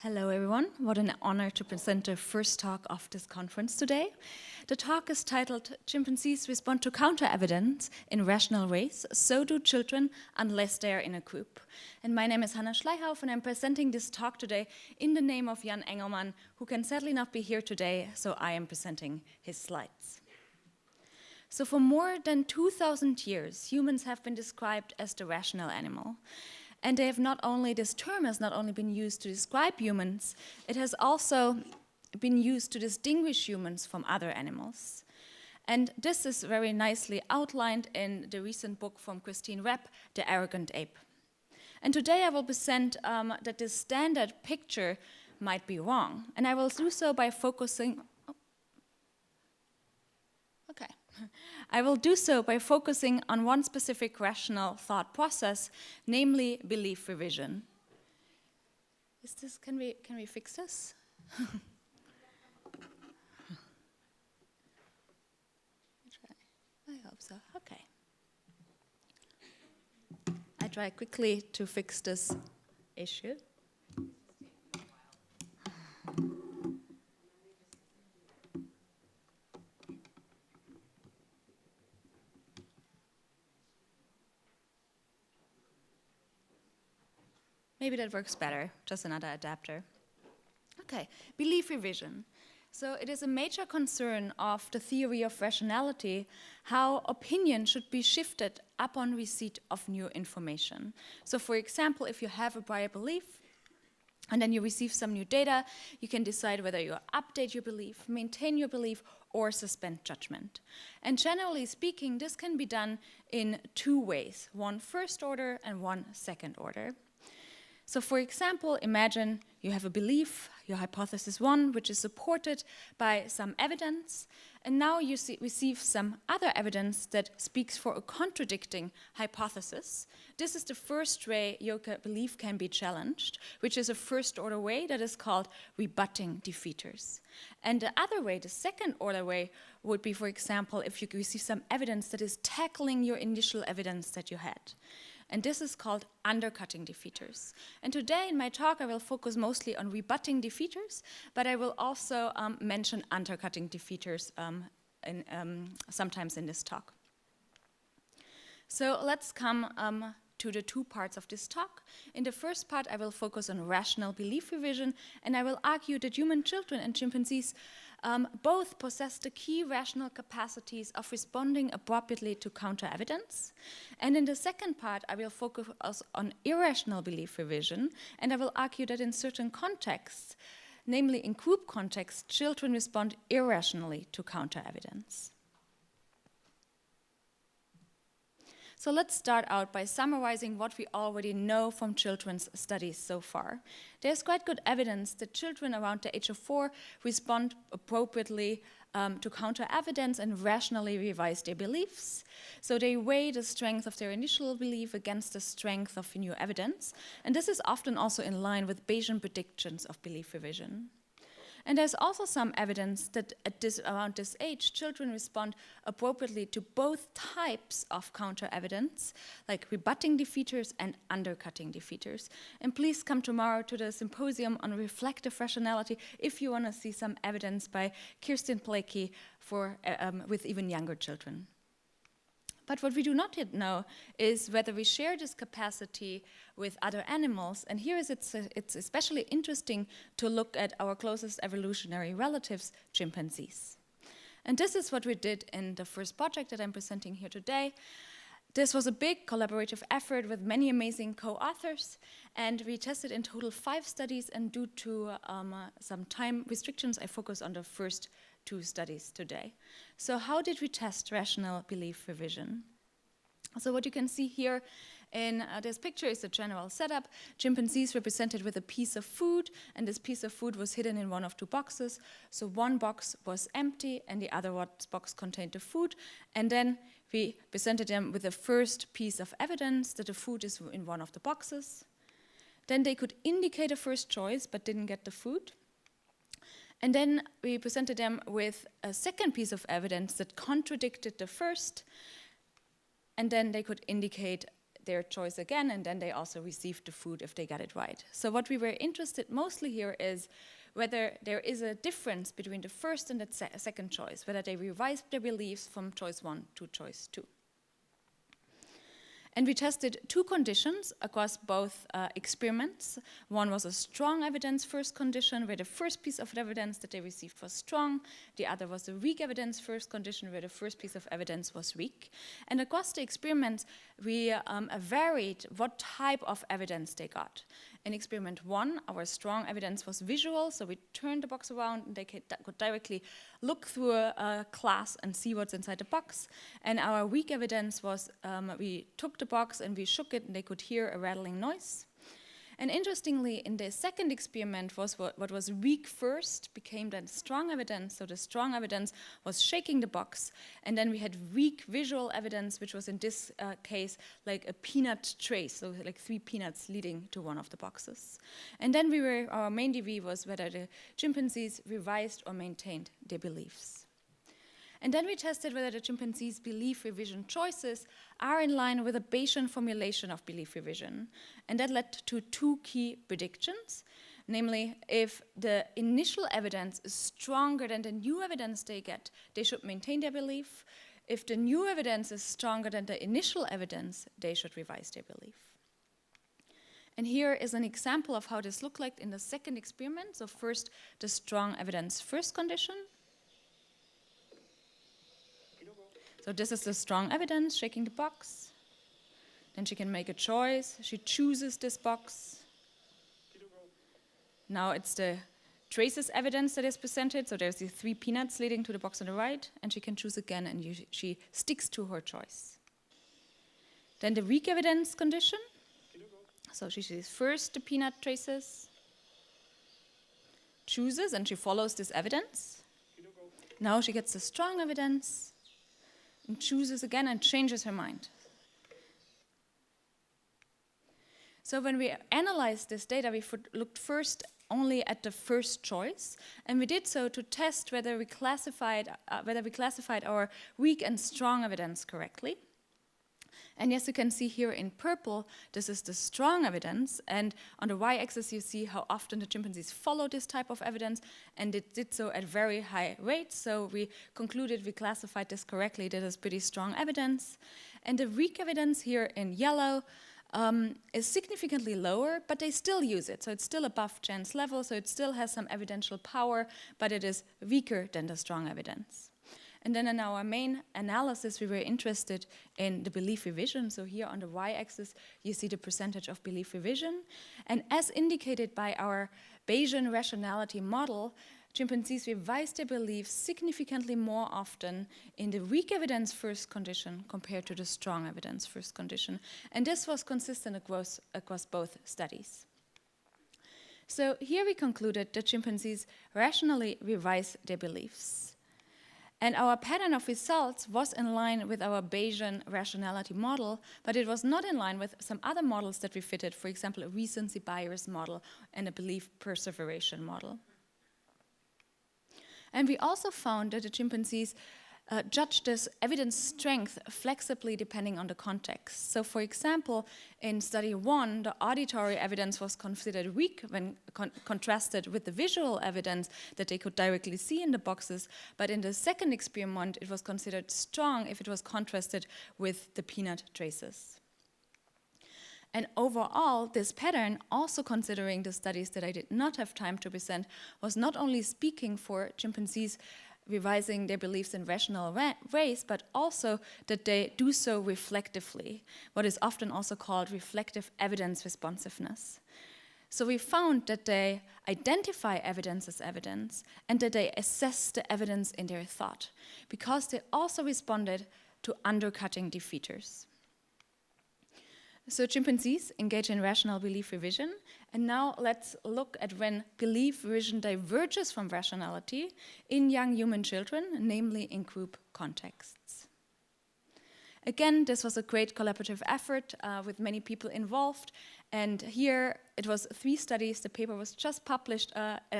Hello everyone, what an honor to present the first talk of this conference today. The talk is titled Chimpanzees Respond to Counter-Evidence in Rational Ways, So Do Children Unless They Are in a Group. And my name is Hanna Schleihauf and I'm presenting this talk today in the name of Jan Engelmann, who can sadly not be here today, so I am presenting his slides. So for more than 2,000 years, humans have been described as the rational animal. And this term has not only been used to describe humans, it has also been used to distinguish humans from other animals. And this is very nicely outlined in the recent book from Christine Webb, The Arrogant Ape. And today I will present that this standard picture might be wrong. And I will do so by focusing on one specific rational thought process, namely belief revision. Can we fix this? I hope so. Okay. I try quickly to fix this issue. Maybe that works better, just another adapter. Okay, belief revision. So it is a major concern of the theory of rationality how opinion should be shifted upon receipt of new information. So for example, if you have a prior belief and then you receive some new data, you can decide whether you update your belief, maintain your belief, or suspend judgment. And generally speaking, this can be done in two ways, one first order and one second order. So for example, imagine you have a belief, your hypothesis 1, which is supported by some evidence, and now you receive some other evidence that speaks for a contradicting hypothesis. This is the first way your belief can be challenged, which is a first order way that is called rebutting defeaters. And the other way, the second order way, would be, for example, if you receive some evidence that is tackling your initial evidence that you had. And this is called undercutting defeaters. And today in my talk, I will focus mostly on rebutting defeaters, but I will also mention undercutting defeaters sometimes in this talk. So let's come to the two parts of this talk. In the first part, I will focus on rational belief revision, and I will argue that human children and chimpanzees both possess the key rational capacities of responding appropriately to counter-evidence. And in the second part, I will focus on irrational belief revision, and I will argue that in certain contexts, namely in group contexts, children respond irrationally to counter-evidence. So let's start out by summarizing what we already know from children's studies so far. There's quite good evidence that children around the age of 4 respond appropriately to counter-evidence and rationally revise their beliefs. So they weigh the strength of their initial belief against the strength of new evidence. And this is often also in line with Bayesian predictions of belief revision. And there's also some evidence that around this age, children respond appropriately to both types of counter-evidence, like rebutting defeaters and undercutting defeaters. And please come tomorrow to the symposium on reflective rationality if you want to see some evidence by Kirsten Blakey with even younger children. But what we do not yet know is whether we share this capacity with other animals. And here it's especially interesting to look at our closest evolutionary relatives, chimpanzees. And this is what we did in the first project that I'm presenting here today. This was a big collaborative effort with many amazing co-authors, and we tested in total 5 studies, and due to some time restrictions, I focus on the first 2 studies today. So how did we test rational belief revision? So what you can see here in this picture is the general setup. Chimpanzees represented with a piece of food, and this piece of food was hidden in one of 2 boxes. So one box was empty, and the other box contained the food. And then we presented them with the first piece of evidence that the food is in one of the boxes. Then they could indicate a first choice, but didn't get the food. And then we presented them with a second piece of evidence that contradicted the first, and then they could indicate their choice again, and then they also received the food if they got it right. So what we were interested mostly here is whether there is a difference between the first and the second choice, whether they revised their beliefs from choice 1 to choice 2. And we tested 2 conditions across both experiments. One was a strong evidence first condition, where the first piece of evidence that they received was strong. The other was a weak evidence first condition, where the first piece of evidence was weak. And across the experiments, we varied what type of evidence they got. In experiment 1, our strong evidence was visual, so we turned the box around and they could directly look through a class and see what's inside the box. And our weak evidence was we took the box and we shook it and they could hear a rattling noise. And interestingly, in the second experiment, was what was weak first became then strong evidence. So the strong evidence was shaking the box. And then we had weak visual evidence, which was in this case like a peanut trace, so like 3 peanuts leading to one of the boxes. And then our main DV was whether the chimpanzees revised or maintained their beliefs. And then we tested whether the chimpanzees' belief revision choices are in line with a Bayesian formulation of belief revision. And that led to 2 key predictions, namely, if the initial evidence is stronger than the new evidence they get, they should maintain their belief. If the new evidence is stronger than the initial evidence, they should revise their belief. And here is an example of how this looked like in the second experiment. So first, the strong evidence first condition. So this is the strong evidence, shaking the box. Then she can make a choice. She chooses this box. Now it's the traces evidence that is presented. So there's the 3 peanuts leading to the box on the right, and she can choose again, and she sticks to her choice. Then the weak evidence condition. So she sees first the peanut traces, chooses, and she follows this evidence. Now she gets the strong evidence, and chooses again and changes her mind. So when we analyzed this data, we looked first only at the first choice, and we did so to test whether we classified our weak and strong evidence correctly. And yes, you can see here in purple, this is the strong evidence, and on the y-axis you see how often the chimpanzees follow this type of evidence, and it did so at very high rates, so we concluded we classified this correctly. That is pretty strong evidence. And the weak evidence here in yellow is significantly lower, but they still use it, so it's still above chance level, so it still has some evidential power, but it is weaker than the strong evidence. And then in our main analysis, we were interested in the belief revision. So here on the y-axis, you see the percentage of belief revision. And as indicated by our Bayesian rationality model, chimpanzees revise their beliefs significantly more often in the weak evidence first condition compared to the strong evidence first condition. And this was consistent across both studies. So here we concluded that chimpanzees rationally revise their beliefs. And our pattern of results was in line with our Bayesian rationality model, but it was not in line with some other models that we fitted, for example, a recency bias model and a belief perseveration model. And we also found that the chimpanzees judge this evidence strength flexibly depending on the context. So for example, in study 1, the auditory evidence was considered weak when contrasted with the visual evidence that they could directly see in the boxes, but in the second experiment, it was considered strong if it was contrasted with the peanut traces. And overall, this pattern, also considering the studies that I did not have time to present, was not only speaking for chimpanzees revising their beliefs in rational ways, but also that they do so reflectively, what is often also called reflective evidence responsiveness. So we found that they identify evidence as evidence and that they assess the evidence in their thought, because they also responded to undercutting defeaters. So chimpanzees engage in rational belief revision, and now let's look at when belief revision diverges from rationality in young human children, namely in group contexts. Again, this was a great collaborative effort with many people involved, and here it was 3 studies. The paper was just published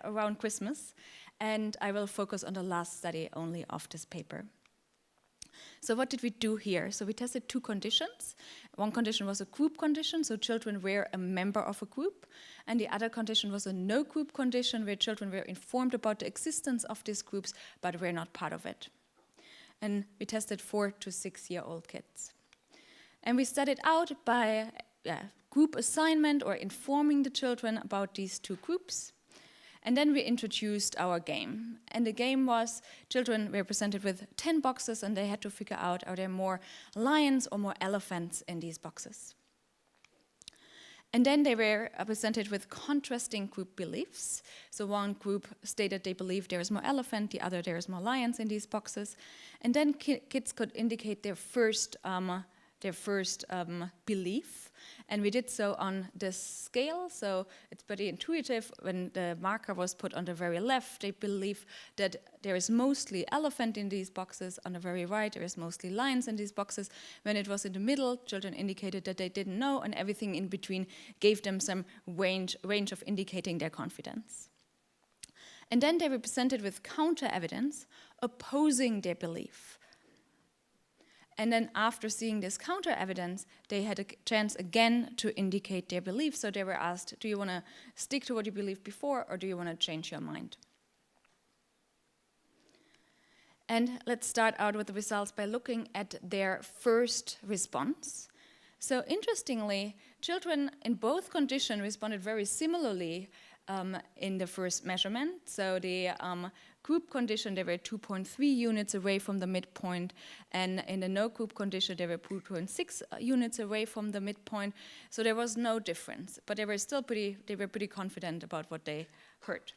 around Christmas, and I will focus on the last study only of this paper. So what did we do here? So we tested two conditions. One condition was a group condition, so children were a member of a group. And the other condition was a no group condition, where children were informed about the existence of these groups, but were not part of it. And we tested 4 to 6 year old kids. And we studied out by group assignment or informing the children about these two groups. And then we introduced our game. And the game was, children were presented with 10 boxes and they had to figure out, are there more lions or more elephants in these boxes? And then they were presented with contrasting group beliefs. So one group stated they believe there is more elephant, the other there is more lions in these boxes. And then kids could indicate their first belief. And we did so on this scale, so it's pretty intuitive. When the marker was put on the very left, they believe that there is mostly elephant in these boxes. On the very right, there is mostly lions in these boxes. When it was in the middle, children indicated that they didn't know, and everything in between gave them some range of indicating their confidence. And then they were presented with counter evidence opposing their belief. And then after seeing this counter evidence, they had a chance again to indicate their belief. So they were asked, do you want to stick to what you believed before, or do you want to change your mind? And let's start out with the results by looking at their first response. So interestingly, children in both conditions responded very similarly in the first measurement. So the group condition, they were 2.3 units away from the midpoint, and in the no group condition, they were 2.6 units away from the midpoint. So there was no difference, but they were still pretty confident about what they heard.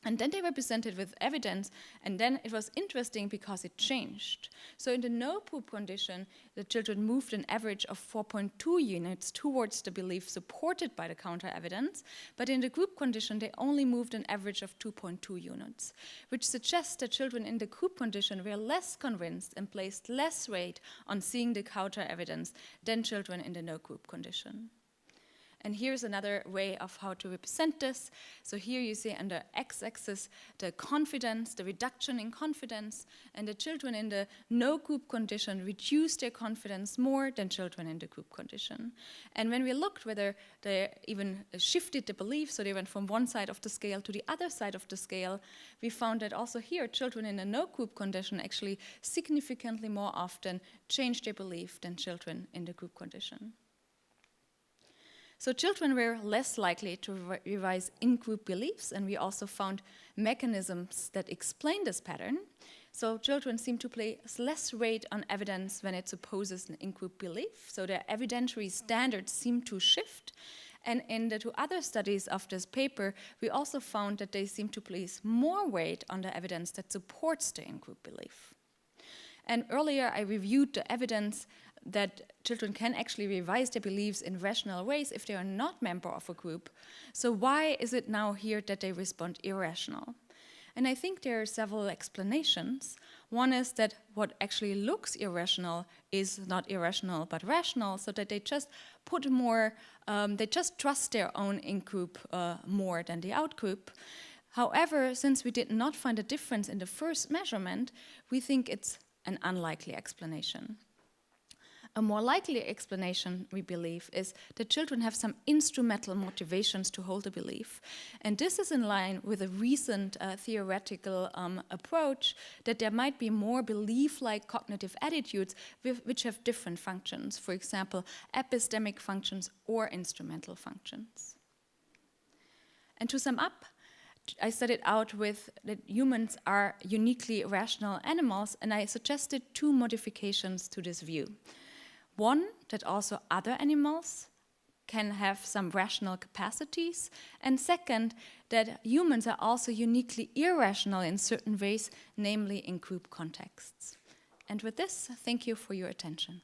And then they were presented with evidence, and then it was interesting because it changed. So in the no group condition, the children moved an average of 4.2 units towards the belief supported by the counter evidence, but in the group condition, they only moved an average of 2.2 units, which suggests that children in the group condition were less convinced and placed less weight on seeing the counter evidence than children in the no group condition. And here's another way of how to represent this. So here you see on the x-axis the confidence, the reduction in confidence, and the children in the no group condition reduced their confidence more than children in the group condition. And when we looked whether they even shifted the belief, so they went from one side of the scale to the other side of the scale, we found that also here children in the no group condition actually significantly more often changed their belief than children in the group condition. So children were less likely to revise in-group beliefs, and we also found mechanisms that explain this pattern. So children seem to place less weight on evidence when it supposes an in-group belief, so their evidentiary standards seem to shift. And in the two other studies of this paper, we also found that they seem to place more weight on the evidence that supports the in-group belief. And earlier I reviewed the evidence that children can actually revise their beliefs in rational ways if they are not member of a group. So why is it now here that they respond irrational? And I think there are several explanations. One is that what actually looks irrational is not irrational but rational, so that they just put more, they just trust their own in-group more than the out-group. However, since we did not find a difference in the first measurement, we think it's an unlikely explanation. A more likely explanation, we believe, is that children have some instrumental motivations to hold a belief. And this is in line with a recent theoretical approach that there might be more belief-like cognitive attitudes which have different functions, for example, epistemic functions or instrumental functions. And to sum up, I studied out with that humans are uniquely rational animals, and I suggested two modifications to this view. One, that also other animals can have some rational capacities, and second, that humans are also uniquely irrational in certain ways, namely in group contexts. And with this, thank you for your attention.